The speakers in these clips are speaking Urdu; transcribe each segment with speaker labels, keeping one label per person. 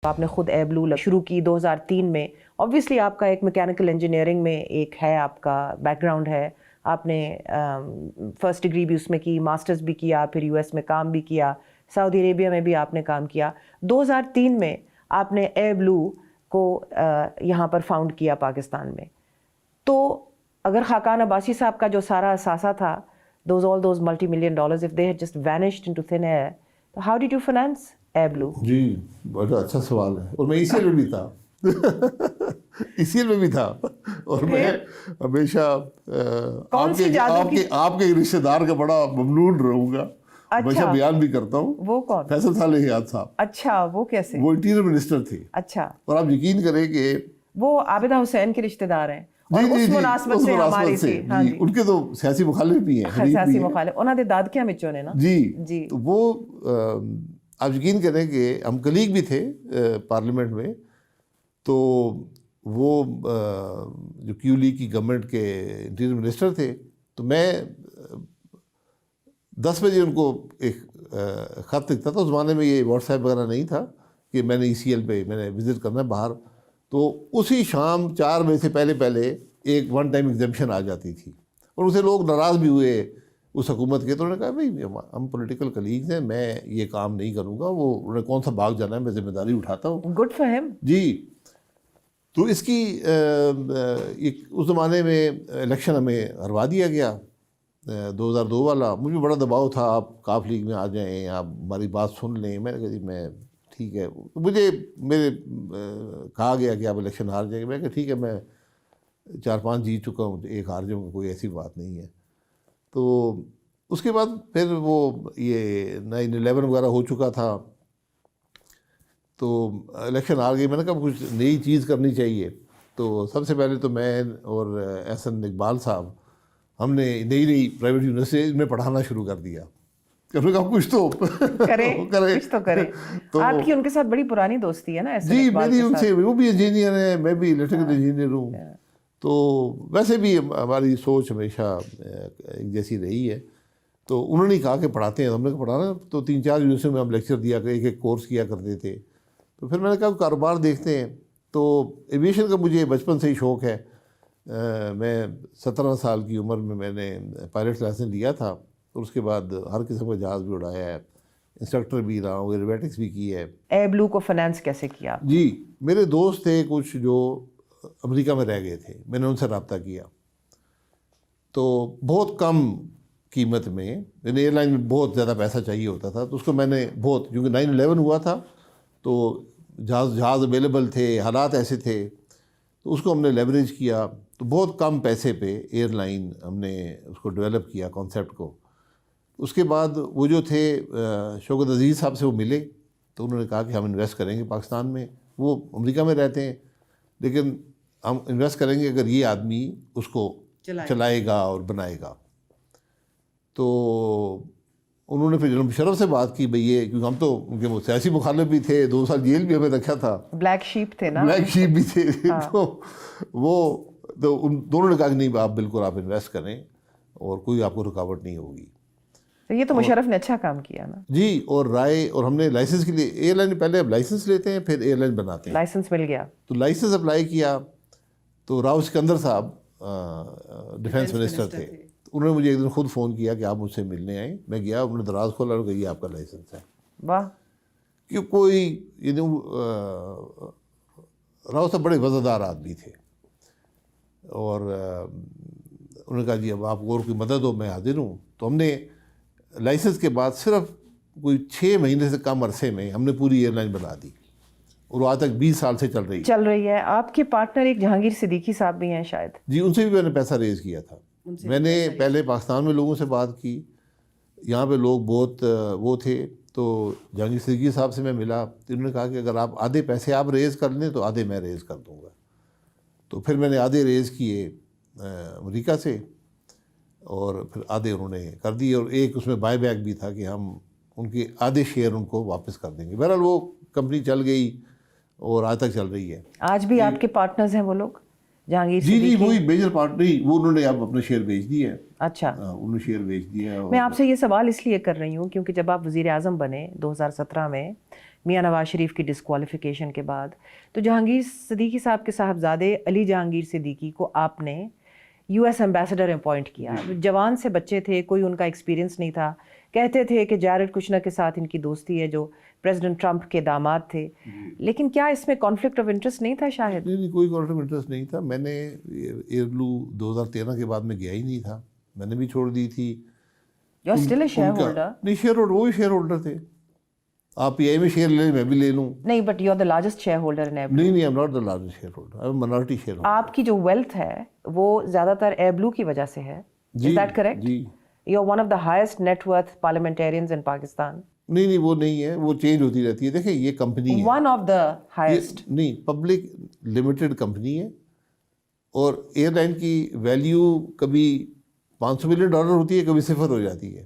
Speaker 1: آپ نے خود اے بلو شروع کی 2003 میں. آبویسلی آپ کا ایک میکینیکل انجینئرنگ میں ایک ہے آپ کا بیک گراؤنڈ ہے, آپ نے فرسٹ ڈگری بھی اس میں کی, ماسٹرز بھی کیا, پھر یو ایس میں کام بھی کیا, سعودی عربیہ میں بھی آپ نے کام کیا. 2003 میں آپ نے اے بلو کو یہاں پر فاؤنڈ کیا پاکستان میں. تو اگر خاقان عباسی صاحب کا جو سارا اثاثہ تھا, all those multi-million dollars, if they had just vanished into thin air, so how did you finance Air Blue?
Speaker 2: جی بڑا اچھا سوال ہے, اور میں ECL میں بھی تھا. ECL میں بھی تھا, اور میں ہمیشہ آپ کے رشتے دار کا بڑا ممنون رہوں گا. ہمیشہ بیان بھی کرتا ہوں.
Speaker 1: وہ کون؟
Speaker 2: فیصل صالح حیات صاحب.
Speaker 1: اچھا, وہ کیسے؟
Speaker 2: وہ انٹیریئر منسٹر تھے.
Speaker 1: اچھا.
Speaker 2: اور آپ یقین کریں کہ
Speaker 1: وہ عابدہ حسین کے رشتے دار ہیں, اور اس مناسبت سے ہماری تھی. ہاں جی,
Speaker 2: ان کے تو سیاسی مخالف بھی ہیں,
Speaker 1: سیاسی مخالف, انہوں نے دادکیاں بچوں نے نا.
Speaker 2: جی. تو وہ آپ یقین کریں کہ ہم کلیگ بھی تھے پارلیمنٹ میں. تو وہ جو کیو لیگ کی گورنمنٹ کے انٹیریئر منسٹر تھے, تو میں 10 بجے ان کو ایک خط لکھتا تھا. اس زمانے میں یہ واٹس ایپ وغیرہ نہیں تھا کہ میں نے ECL پہ میں نے وزٹ کرنا ہے باہر. تو اسی شام 4 بجے سے پہلے ایک ون ٹائم ایگزیمپشن آ جاتی تھی, اور اسے لوگ ناراض بھی ہوئے اس حکومت کے. تو انہوں نے کہا بھائی ہم پولیٹیکل کلیگز ہیں, میں یہ کام نہیں کروں گا. وہ انہوں نے کون سا بھاگ جانا ہے, میں ذمہ داری اٹھاتا ہوں.
Speaker 1: گڈ فار ہم.
Speaker 2: جی. تو اس کی اس زمانے میں الیکشن ہمیں ہروا دیا گیا 2002 والا. مجھے بڑا دباؤ تھا, آپ کاف لیگ میں آ جائیں, آپ ہماری بات سن لیں. میں نے کہا جی میں ٹھیک ہے. مجھے میرے کہا گیا کہ آپ الیکشن ہار جائیں گے. میں کہ ٹھیک ہے, میں 4-5 جیت چکا ہوں, ایک ہار جاؤں گا, کوئی ایسی بات نہیں ہے. تو اس کے بعد پھر وہ یہ 9/11 وغیرہ ہو چکا تھا, تو الیکشن ہار گئی. میں نے کہا کچھ نئی چیز کرنی چاہیے. تو سب سے پہلے تو میں اور احسن اقبال صاحب, ہم نے نئی پرائیویٹ یونیورسٹی میں پڑھانا شروع کر دیا. کچھ تو
Speaker 1: کریں. آپ کی ان کے ساتھ بڑی پرانی دوستی ہے نا؟
Speaker 2: جی میری ان سے, وہ بھی انجینئر ہیں, میں بھی الیکٹریکل انجینئر ہوں. تو ویسے بھی ہماری سوچ ہمیشہ ایک جیسی رہی ہے. تو انہوں نے کہا کہ پڑھاتے ہیں, ہم نے پڑھانا. تو 3-4 یونیورسٹیوں میں ہم لیکچر دیا کر ایک کورس کیا کرتے تھے. تو پھر میں نے کہا کاروبار دیکھتے ہیں. تو ایویشن کا مجھے بچپن سے ہی شوق ہے. میں 17 سال کی عمر میں نے پائلٹ لائسنس لیا تھا. اور اس کے بعد ہر قسم کا جہاز بھی اڑایا ہے, انسٹرکٹر بھی رہا ہوں, ایروبیٹکس بھی کی ہے.
Speaker 1: اے بلو کو فائنانس کیسے کیا؟
Speaker 2: جی میرے دوست تھے کچھ جو امریکہ میں رہ گئے تھے, میں نے ان سے رابطہ کیا. تو بہت کم قیمت میں, ایئر لائن میں بہت زیادہ پیسہ چاہیے ہوتا تھا, تو اس کو میں نے بہت, کیونکہ 9/11 ہوا تھا تو جہاز اویلیبل تھے, حالات ایسے تھے, تو اس کو ہم نے لیوریج کیا. تو بہت کم پیسے پہ ایئر لائن ہم نے اس کو ڈیولپ کیا کانسیپٹ کو. اس کے بعد وہ جو تھے شوکت عزیز صاحب سے وہ ملے, تو انہوں نے کہا کہ ہم انویسٹ کریں گے پاکستان میں. وہ امریکہ میں رہتے ہیں, لیکن ہم انویسٹ کریں گے اگر یہ آدمی اس کو چلائے گا اور بنائے گا. تو انہوں نے پھر جناب مشرف سے بات کی, بھئی یہ, کیونکہ ہم تو ان کے سیاسی مخالف بھی تھے, 2 سال جیل بھی ہمیں رکھا تھا,
Speaker 1: بلیک شیپ تھے نا,
Speaker 2: بلیک شیپ بھی تھے. تو ان دونوں نے کہا کہ نہیں آپ بالکل آپ انویسٹ کریں اور کوئی آپ کو رکاوٹ نہیں ہوگی.
Speaker 1: تو یہ تو مشرف نے اچھا کام کیا نا.
Speaker 2: جی, اور رائے, اور ہم نے لائسنس کے لیے, ایئر لائن پہلے اب لائسنس لیتے ہیں پھر ایئر لائن بناتے ہیں.
Speaker 1: لائسنس مل گیا تو
Speaker 2: لائسنس اپلائی کیا. تو راؤ سکندر صاحب ڈیفینس منسٹر تھے, انہوں نے مجھے ایک دن خود فون کیا کہ آپ مجھ سے ملنے آئیں. میں گیا, انہوں نے دراز کھولا اور کہا یہ آپ کا لائسنس ہے.
Speaker 1: واہ.
Speaker 2: کہ کوئی راؤ صاحب بڑے وزادار آدمی تھے, اور انہوں نے کہا جی اب آپ کو اور کوئی مدد ہو میں حاضر ہوں. تو ہم نے لائسنس کے بعد صرف کوئی 6 مہینے سے کم عرصے میں ہم نے پوری ایئر لائن بنا دی, اور وہ آج تک 20 سال سے چل رہی ہے.
Speaker 1: آپ کے پارٹنر ایک جہانگیر صدیقی صاحب بھی ہیں شاید؟
Speaker 2: جی, ان سے بھی میں نے پیسہ ریز کیا تھا. میں نے پہلے پاکستان میں لوگوں سے بات کی, یہاں پہ لوگ بہت وہ تھے. تو جہانگیر صدیقی صاحب سے میں ملا, تو انہوں نے کہا کہ اگر آپ آدھے پیسے آپ ریز کر لیں تو آدھے میں ریز کر دوں گا. تو پھر میں نے آدھے ریز کیے امریکہ سے, اور پھر آدھے انہوں نے کر دیے, اور ایک اس میں بائی بیک بھی تھا کہ ہم ان کے آدھے شیئر ان کو واپس کر دیں گے. بہرحال وہ کمپنی چل گئی اور آج تک چل رہی ہے.
Speaker 1: آج بھی آپ کے پارٹنرز ہیں وہ لوگ جہانگیر صدیقی؟
Speaker 2: جی وہی میجر پارٹنر, وہ انہوں نے اب اپنے شیئر بیچ دیے.
Speaker 1: اچھا,
Speaker 2: انہوں نے شیئر بیچ دیا.
Speaker 1: میں آپ سے یہ سوال اس لیے کر رہی ہوں کیونکہ جب آپ وزیر اعظم بنے 2017 میں, میاں نواز شریف کی ڈسکوالیفیکیشن کے بعد. تو جہانگیر صدیقی صاحب کے صاحبزادے علی جہانگیر صدیقی کو آپ نے یو ایس ایمبیسڈر اپوائنٹ کیا. جوان سے بچے تھے, کوئی ان کا ایکسپیرینس نہیں تھا. کہتے تھے کہ جیرڈ کشنر کے ساتھ ان کی دوستی ہے, جو پریزیڈنٹ ٹرمپ کے داماد تھے. لیکن کیا اس میں کانفلکٹ آف انٹرسٹ نہیں تھا شاہد؟
Speaker 2: نہیں, کوئی کانفلکٹ آف انٹرسٹ نہیں تھا. میں نے ایئر بلو 2013 کے بعد میں گیا ہی نہیں تھا, میں نے بھی چھوڑ دی تھی.
Speaker 1: You are still a shareholder.
Speaker 2: نہیں, شیئر ہولڈر, وہی شیئر ہولڈر تھے. آپ پی آئی میں شیئر لیں, میں بھی لے لوں.
Speaker 1: نہیں, but you are the largest shareholder in Air Blue.
Speaker 2: نہیں, I am not the largest shareholder, I am minority shareholder.
Speaker 1: آپ کی جو ویلتھ ہے وہ زیادہ تر ایئر بلو کی وجہ سے ہے. Is that correct?
Speaker 2: جی.
Speaker 1: You are one of the highest net worth parliamentarians in Pakistan.
Speaker 2: نہیں, وہ نہیں ہے, وہ چینج ہوتی رہتی ہے. دیکھیں, یہ کمپنی ہے,
Speaker 1: ون آف دا ہائیسٹ.
Speaker 2: نہیں, پبلک لمیٹڈ کمپنی ہے, اور ایئر لائن کی ویلیو کبھی $500 ملین ہوتی ہے, کبھی صفر ہو جاتی ہے.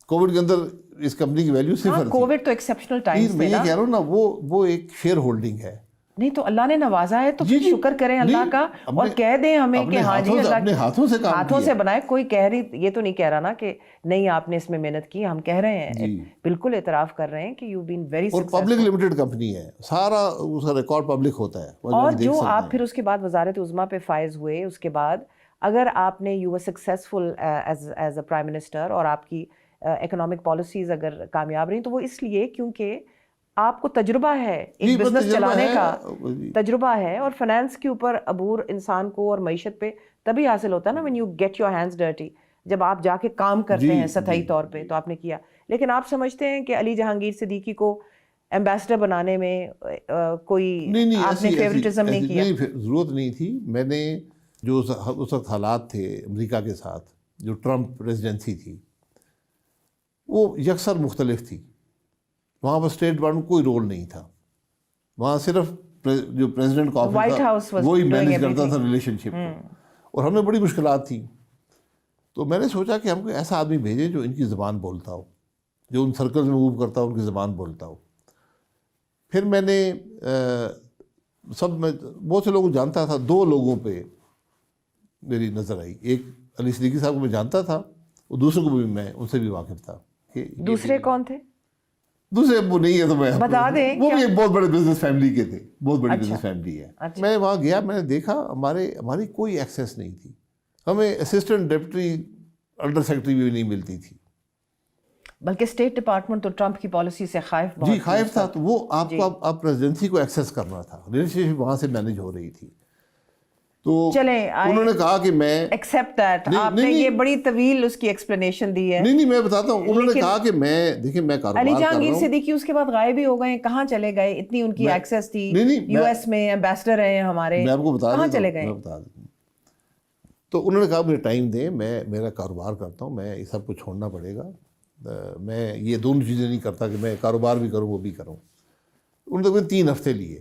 Speaker 2: کووڈ کے اندر اس کمپنی کی ویلیو صفر تھی.
Speaker 1: کووڈ تو ایکسیپشنل ٹائمز
Speaker 2: میں یہ کہہ رہا ہوں نا, وہ ایک شیئر ہولڈنگ ہے.
Speaker 1: نہیں تو اللہ نے نوازا ہے تو پھر شکر کریں اللہ کا, اور کہہ دیں ہمیں کہ ہاں جی اللہ
Speaker 2: اپنے ہاتھوں سے
Speaker 1: بنائے. کوئی کہہ رہی, یہ تو نہیں کہہ رہا نا کہ نہیں آپ نے اس میں محنت کی. ہم کہہ رہے ہیں, بالکل اعتراف کر رہے ہیں کہ یو بین ویری
Speaker 2: اور پبلک لمیٹڈ کمپنی ہے, سارا اس کا ریکارڈ پبلک ہوتا ہے.
Speaker 1: اور جو آپ پھر اس کے بعد وزارت عظمیٰ پہ فائز ہوئے, اس کے بعد اگر آپ نے you were successful as a prime minister, اور آپ کی اکنامک پالیسیز اگر کامیاب رہی, تو وہ اس لیے کیونکہ آپ کو تجربہ ہے, ایک بزنس چلانے کا تجربہ ہے, اور فائنانس کے اوپر عبور انسان کو اور معیشت پہ تبھی حاصل ہوتا ہے نا, when you get your hands dirty, جب آپ جا کے کام کرتے ہیں سطحی طور پہ. تو آپ نے کیا, لیکن آپ سمجھتے ہیں کہ علی جہانگیر صدیقی کو ایمبیسڈر بنانے میں کوئی آپ نے فیوریٹزم نہیں کیا؟
Speaker 2: ضرورت نہیں تھی. میں نے جو اس وقت حالات تھے امریکہ کے ساتھ, جو ٹرمپ پریزیڈنسی تھی, وہ یکسر مختلف تھی. وہاں پر اسٹیٹ ڈپارٹمنٹ کوئی رول نہیں تھا, وہاں صرف جو پریزیڈنٹ کا آفس تھا وہی مینیج کرتا تھا ریلیشن شپ کو, اور ہمیں بڑی مشکلات تھیں. تو میں نے سوچا کہ ہم کو ایسا آدمی بھیجیں جو ان کی زبان بولتا ہو, جو ان سرکلز میں موو کرتا ہو, ان کی زبان بولتا ہو. پھر میں نے بہت سے لوگوں کو جانتا تھا, 2 لوگوں پہ میری نظر آئی. ایک علی صدیقی صاحب کو میں جانتا تھا, اور دوسرے کو بھی میں ان سے بھی واقف تھا.
Speaker 1: دوسرے کون تھے؟
Speaker 2: دوسرے وہ نہیں ہے تو میں
Speaker 1: بتا دیں.
Speaker 2: وہ بھی ایک بہت بڑے بزنس فیملی کے تھے, بہت بڑی بزنس فیملی ہے. میں وہاں گیا, میں نے دیکھا ہماری کوئی ایکسیس نہیں تھی. ہمیں اسسٹنٹ ڈپٹی انڈر سیکرٹری بھی نہیں ملتی تھی.
Speaker 1: بلکہ اسٹیٹ ڈپارٹمنٹ تو ٹرمپ کی پالیسی سے خائف
Speaker 2: جی خائف تھا. تو وہ آپ کو اب پریزیڈنسی کو ایکسیس کرنا تھا, ریلیشن شپ وہاں سے مینیج ہو رہی تھی. تو انہوں نے کہا کہ میں
Speaker 1: ایکسیپٹ دیٹ. آپ نے یہ بڑی طویل اس کی ایکسپلینیشن دی ہے.
Speaker 2: نہیں, میں بتاتا ہوں. انہوں نے کہا کہ میں دیکھیں میں کاروبار
Speaker 1: علی
Speaker 2: کر رہا ہوں.
Speaker 1: جہانگیر صدیقی اس کے بعد غائب ہی ہو گئے, کہاں چلے گئے؟ اتنی ان کی ایکسیس تھی, یو ایس میں ایمبیسڈر ہیں ہمارے,
Speaker 2: میں آپ کو بتا
Speaker 1: کہاں چلے گئے؟
Speaker 2: تو انہوں نے کہا مجھے ٹائم دیں, میں میرا کاروبار کرتا ہوں, میں یہ سب کو چھوڑنا پڑے گا. میں یہ دونوں چیزیں نہیں کرتا کہ میں کاروبار بھی کروں وہ بھی کروں. انہوں نے 3 ہفتے لیے.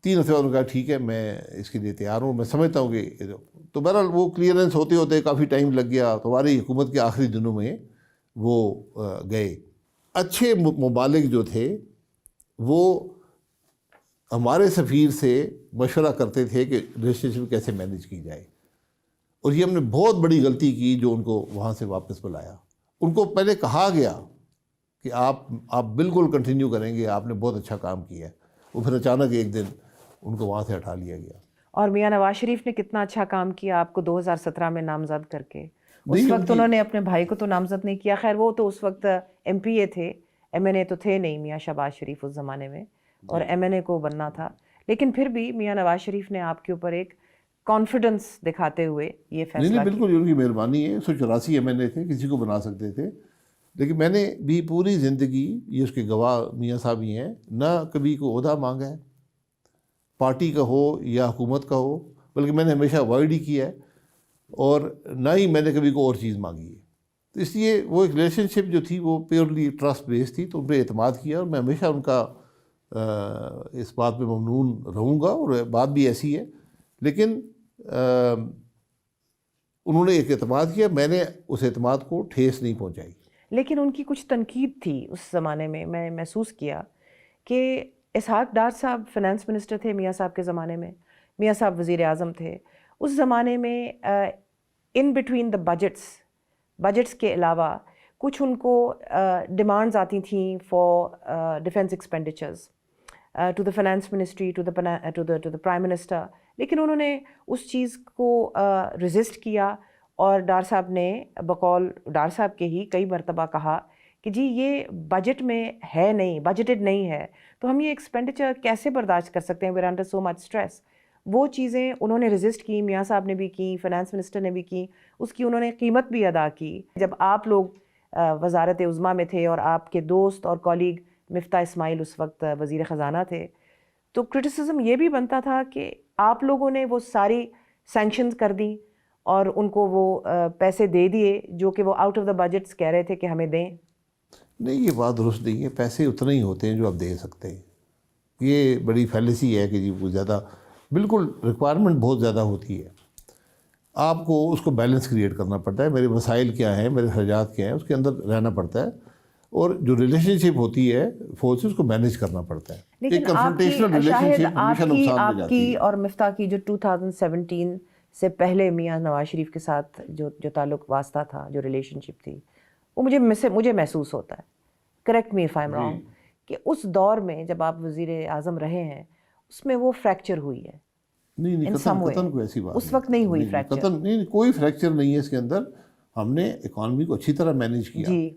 Speaker 2: 3 ہفتے بعد انہوں نے کہا ٹھیک ہے میں اس کے لیے تیار ہوں, میں سمجھتا ہوں کہ. تو بہرحال وہ کلیئرنس ہوتے ہوتے کافی ٹائم لگ گیا. تو ہماری حکومت کے آخری دنوں میں وہ گئے. اچھے ممالک جو تھے وہ ہمارے سفیر سے مشورہ کرتے تھے کہ ریلیشن شپ کیسے مینیج کی جائے, اور یہ ہم نے بہت بڑی غلطی کی جو ان کو وہاں سے واپس بلایا. ان کو پہلے کہا گیا کہ آپ بالکل کنٹینیو کریں گے, آپ نے بہت اچھا کام کیا ہے. وہ پھر اچانک ایک دن ان کو وہاں سے ہٹا لیا گیا.
Speaker 1: اور میاں نواز شریف نے کتنا اچھا کام کیا آپ کو 2017 میں نامزد کر کے. اس وقت انہوں نے اپنے بھائی کو تو نامزد نہیں کیا, خیر وہ تو اس وقت ایم پی اے تھے, ایم این اے تو تھے نہیں میاں شہباز شریف اس زمانے میں, اور ایم این اے کو بننا تھا. لیکن پھر بھی میاں نواز شریف نے آپ کے اوپر ایک کانفیڈنس دکھاتے ہوئے یہ فیصلہ.
Speaker 2: نہیں, بالکل ان کی مہربانی ہے. 184 ایم این اے تھے, کسی کو بنا سکتے تھے. لیکن میں نے بھی پوری زندگی, یہ اس کے گواہ میاں صاحب ہی ہیں, نہ کبھی کوئی عہدہ مانگا ہے پارٹی کا ہو یا حکومت کا ہو, بلکہ میں نے ہمیشہ اوائڈ ہی کیا ہے, اور نہ ہی میں نے کبھی کوئی اور چیز مانگی ہے. تو اس لیے وہ ایک ریلیشن شپ جو تھی وہ پیورلی ٹرسٹ بیس تھی. تو ان پہ اعتماد کیا, اور میں ہمیشہ ان کا اس بات پہ ممنون رہوں گا, اور بات بھی ایسی ہے. لیکن انہوں نے ایک اعتماد کیا, میں نے اس اعتماد کو ٹھیس نہیں پہنچائی.
Speaker 1: لیکن ان کی کچھ تنقید تھی اس زمانے میں, میں محسوس کیا کہ اسحاق ڈار صاحب فائنانس منسٹر تھے میاں صاحب کے زمانے میں, میاں صاحب وزیر اعظم تھے اس زمانے میں. ان بٹوین دا بجٹس کے علاوہ کچھ ان کو ڈیمانڈز آتی تھیں for defence expenditures to the finance ministry to the prime minister, لیکن انہوں نے اس چیز کو ریزسٹ کیا، اور ڈار صاحب نے بقول ڈار صاحب کے ہی کئی مرتبہ کہا کہ جی یہ بجٹ میں ہے نہیں، بجٹڈ نہیں ہے، تو ہم یہ ایکسپینڈیچر کیسے برداشت کر سکتے ہیں، where under so much stress. وہ چیزیں انہوں نے ریزسٹ کی، میاں صاحب نے بھی کی، فائنانس منسٹر نے بھی کی، اس کی انہوں نے قیمت بھی ادا کی. جب آپ لوگ وزارت عظمیٰ میں تھے اور آپ کے دوست اور کولیگ مفتاح اسماعیل اس وقت وزیر خزانہ تھے، تو کرٹیسزم یہ بھی بنتا تھا کہ آپ لوگوں نے وہ ساری سینکشنز کر دیں اور ان کو وہ پیسے دے دیے جو کہ وہ آؤٹ آف دا بجٹس کہہ رہے تھے کہ ہمیں دیں.
Speaker 2: نہیں، یہ بات درست نہیں ہے. پیسے اتنے ہی ہوتے ہیں جو آپ دے سکتے ہیں. یہ بڑی فیلیسی ہے کہ جی وہ زیادہ، بالکل ریکوائرمنٹ بہت زیادہ ہوتی ہے. آپ کو اس کو بیلنس کریٹ کرنا پڑتا ہے. میرے وسائل کیا ہیں، میرے خرچات کیا ہیں، اس کے اندر رہنا پڑتا ہے. اور جو ریلیشن شپ ہوتی ہے فورسز کو مینیج کرنا پڑتا ہے.
Speaker 1: لیکن آپ کی اور مفتاح کی جو 2017 سے پہلے میاں نواز شریف کے ساتھ جو تعلق واسطہ تھا، جو ریلیشن شپ تھی، وہ مجھے محسوس ہوتا ہے، correct me if I am wrong, کہ اس دور میں جب آپ وزیر اعظم رہے ہیں اس میں وہ فریکچر ہوئی ہے.
Speaker 2: نہیں، قطن کوئی ایسی بات
Speaker 1: اس وقت نہیں ہوئی فریکچر.
Speaker 2: نہیں، کوئی فریکچر نہیں ہے اس کے اندر. ہم نے اکانومی کو اچھی طرح مینیج کیا.
Speaker 1: جی،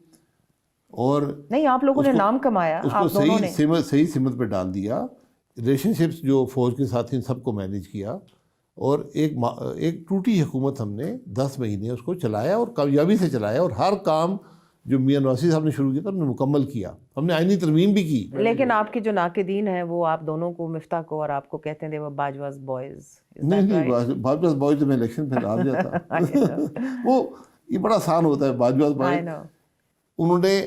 Speaker 2: اور
Speaker 1: نہیں، آپ لوگوں نے نام کمایا،
Speaker 2: اس کو صحیح سمت پہ ڈال دیا. ریلیشن شپس جو فوج کے ساتھ ان سب کو مینیج کیا، اور ایک ٹوٹی حکومت ہم نے 10 مہینے اس کو چلایا اور کامیابی سے چلایا. اور ہر کام جو میاں نواز صاحب نے شروع کیا تھا ہم نے مکمل کیا. ہم نے آئینی ترمیم بھی کی.
Speaker 1: لیکن آپ کے جو ناقدین ہیں وہ آپ دونوں کو، مفتاح کو اور آپ کو، کہتے ہیں they were باجواز بوائز.
Speaker 2: نہیں، باجواز بوائز تو میں الیکشن پہ ہار گیا تھا. وہ یہ بڑا آسان ہوتا ہے باجواز بوائز. انہوں نے،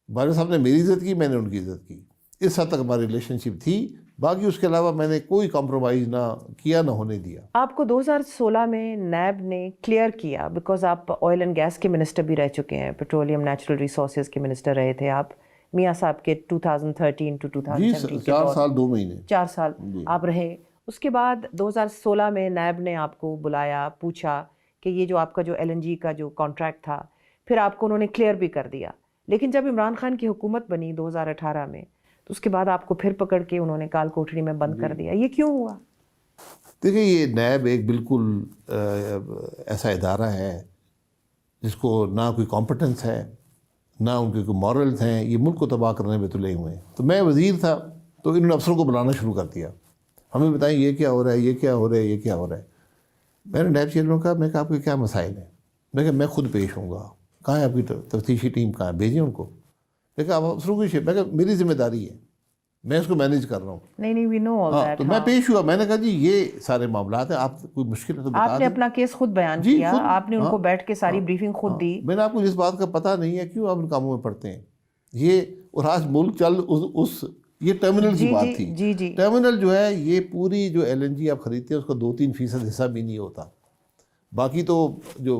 Speaker 2: باجوہ صاحب نے میری عزت کی، میں نے ان کی عزت کی. اس حد تک ہماری ریلیشن شپ تھی. باقی اس کے علاوہ میں نے کوئی کمپرومائز نہ کیا، نہ ہونے دیا. آپ
Speaker 1: کو 2016 میں نیب نے کلیئر کیا، بیکاز آپ آئل اینڈ گیس کے منسٹر بھی رہ چکے ہیں، پیٹرولیم نیچرل ریسورسز کے منسٹر رہے تھے آپ. میاں صاحب کے 2013 to 2017
Speaker 2: 4 سال 2 مہینے
Speaker 1: 4 سال آپ رہے. اس کے بعد 2016 میں نیب نے آپ کو بلایا، پوچھا کہ یہ جو آپ کا جو LNG کا جو کانٹریکٹ تھا، پھر آپ کو انہوں نے کلیئر بھی کر دیا. لیکن جب عمران خان کی حکومت بنی 2018 میں، تو اس کے بعد آپ کو پھر پکڑ کے انہوں نے کال کوٹری میں بند کر دیا. یہ کیوں ہوا؟
Speaker 2: دیکھیں، یہ نیب ایک بالکل ایسا ادارہ ہے جس کو نہ کوئی کمپٹنس ہے، نہ ان کے کوئی مورلز ہیں. یہ ملک کو تباہ کرنے میں تلے ہوئے ہیں. تو میں وزیر تھا تو انہوں نے افسروں کو بلانا شروع کر دیا، ہمیں بتائیں یہ کیا ہو رہا ہے، یہ کیا ہو رہا ہے، یہ کیا ہو رہا ہے. میں نے نیب چیئرمین کو کہا، میں کہا آپ کے کیا مسائل ہیں؟ میں کہا میں خود پیش ہوں گا. کہاں ہے آپ کی تفتیشی ٹیم، کہاں ہے؟ بھیجیں ان کو. میں کہا آپ افسروں کی میں کہا میری ذمہ داری ہے، میں اس کو مینیج کر رہا ہوں.
Speaker 1: نہیں، وی نو آل دیٹ.
Speaker 2: تو میں پیش ہوا. میں نے کہا جی یہ سارے معاملات ہیں، آپ کوئی مشکل ہے تو بتا دیں.
Speaker 1: آپ نے اپنا کیس خود بیان کیا، آپ نے ان کو بیٹھ کے ساری بریفنگ خود دی.
Speaker 2: میں نے آپ کو جس بات کا پتہ نہیں ہے کیوں آپ ان کاموں میں پڑتے ہیں یہ. اور آج ملک چل اس یہ ٹرمینل کی بات تھی.
Speaker 1: جی،
Speaker 2: ٹرمینل جو ہے یہ پوری جو LNG آپ خریدتے ہیں اس کا 2-3% حصہ بھی نہیں ہوتا. باقی تو جو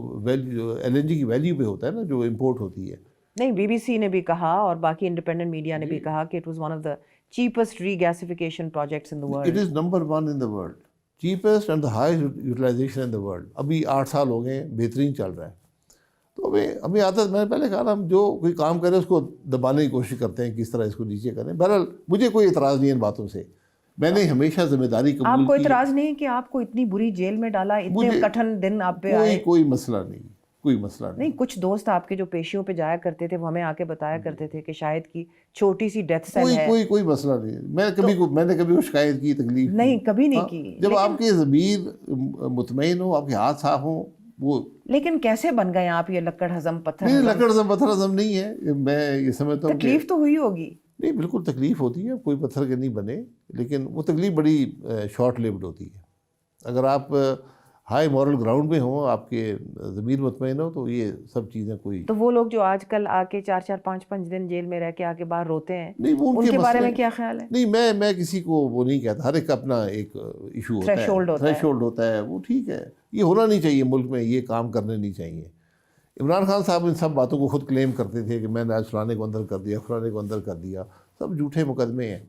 Speaker 2: LNG کی ویلیو پہ ہوتا ہے نا، جو امپورٹ ہوتی ہے. نہیں،
Speaker 1: BBC نے بھی کہا اور باقی انڈیپینڈنٹ میڈیا نے بھی کہا کہ it was one of the cheapest regasification projects in the world.
Speaker 2: It is number 1 in the world. Cheapest and the highest utilization in the world. ابھی 8 سال ہو گئے، بہترین چل رہا ہے. تو ابھی عادت، میں نے پہلے کہا نا، ہم جو کوئی کام کریں اس کو دبانے کی کوشش کرتے ہیں، کس طرح اس کو نیچے کریں. بہرحال مجھے کوئی اعتراض نہیں ہے ان باتوں سے. میں نے ہمیشہ ذمہ داری قبول کی.
Speaker 1: آپ کو اعتراض نہیں کہ آپ کو اتنی بری جیل میں ڈالا، اتنے کٹھن دن آپ پہ آئے؟
Speaker 2: کوئی مسئلہ نہیں، کوئی مسئلہ نہیں.
Speaker 1: کچھ دوست آپ کے جو پیشیوں پہ جایا کرتے تھے وہ ہمیں آ کے بتایا کرتے تھے کہ شاید کی چھوٹی سی ڈیتھ سیل ہے.
Speaker 2: کوئی مسئلہ نہیں. میں نے کبھی وہ شکایت کی، تکلیف
Speaker 1: نہیں، کبھی نہیں کی.
Speaker 2: جب آپ کے ضمیر مطمئن ہو، آپ کے ہاتھ صاف ہوں وہ.
Speaker 1: لیکن کیسے بن گئے آپ یہ لکڑ ہضم پتھر؟
Speaker 2: نہیں، لکڑ ہضم پتھر ہضم نہیں ہے. میں یہ سمجھتا ہوں
Speaker 1: تکلیف تو ہوئی ہوگی.
Speaker 2: نہیں، بالکل تکلیف ہوتی ہے، کوئی پتھر کے نہیں بنے. لیکن وہ تکلیف بڑی شارٹ لیوڈ ہوتی ہے. اگر آپ ہائی مورل گراؤنڈ پہ ہوں، آپ کے ضمیر مطمئن ہو، تو یہ سب چیزیں کوئی.
Speaker 1: تو وہ لوگ جو آج کل آ کے 4-4 5-5 دن جیل میں رہ کے آ کے باہر روتے ہیں،
Speaker 2: نہیں،
Speaker 1: ان کے بارے میں کیا خیال ہے؟
Speaker 2: نہیں، میں کسی کو وہ نہیں کہتا. ہر ایک اپنا ایک ایشو ہوتا ہے، تھریشولڈ ہوتا ہے. وہ ٹھیک ہے، یہ ہونا نہیں چاہیے ملک میں، یہ کام کرنے نہیں چاہیے. عمران خان صاحب ان سب باتوں کو خود کلیم کرتے تھے کہ میں نے آج فلانے کو اندر کر دیا، فلانے کو اندر کر دیا. سب جھوٹے مقدمے ہیں.